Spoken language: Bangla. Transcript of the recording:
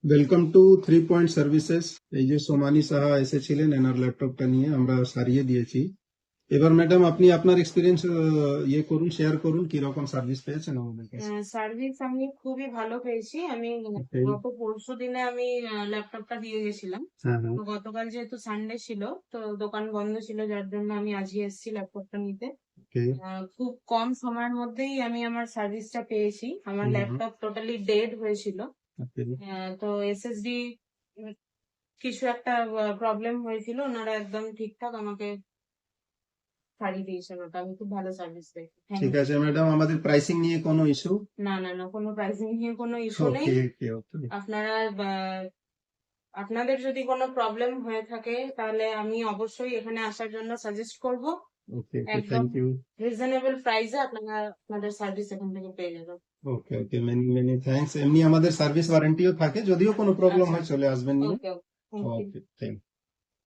Welcome to 3 point services. এই যে সোমানি সাহা এসেছিলেন, এনার ল্যাপটপটা নিয়ে আমরা সারিয়ে দিয়েছি। এবার ম্যাডাম আপনি আপনার এক্সপিরিয়েন্স শেয়ার করুন, কি রকম সার্ভিস পেয়েছেন আমাদের কাছে। সার্ভিস আমি খুবই ভালো পেয়েছি। আমি Okay. গত পরশু দিনে আমি ল্যাপটপটা দিয়ে গেছিলাম। হ্যাঁ হ্যাঁ তো গতকাল যেহেতু সানডে ছিল, তো দোকান বন্ধ ছিল, যার জন্য আমি আজই এসেছি ল্যাপটপটা নিতে। ওকে। খুব কম সময়ের মধ্যেই আমি আমার সার্ভিসটা পেয়েছি। আমার ল্যাপটপ টোটালি ডেড হয়েছিল। ওকে। তো এসএসডি কিছু একটা প্রবলেম হয়েছিল, ওনারা একদম ঠিকঠাক আমাকে সারিয়ে দিয়েছেন। ওটা আমি খুব ভালো সার্ভিস পেয়েছি। ঠিক আছে ম্যাডাম, আমাদের প্রাইসিং নিয়ে কোনো ইস্যু? না না না, কোনো প্রাইসিং নিয়ে কোনো ইস্যু নেই। ওকে ওকে ওকে আপনারা আপনাদের যদি কোনো প্রবলেম হয়ে থাকে, তাহলে আমি অবশ্যই এখানে আসার জন্য সাজেস্ট করব। ওকে একদম থ্যাংক ইউ। রিজনেবল প্রাইসে আপনারা আপনাদের সার্ভিস এখান থেকে পেয়ে যাবেন। ওকে ওকে মেনি মেনি থ্যাঙ্কস। এমনি আমাদের সার্ভিস ওয়ারেন্টিও থাকে, যদিও কোনো প্রবলেম হয় চলে আসবেন নিয়ে। ওকে ওকে, থ্যাংক ইউ। Okay thank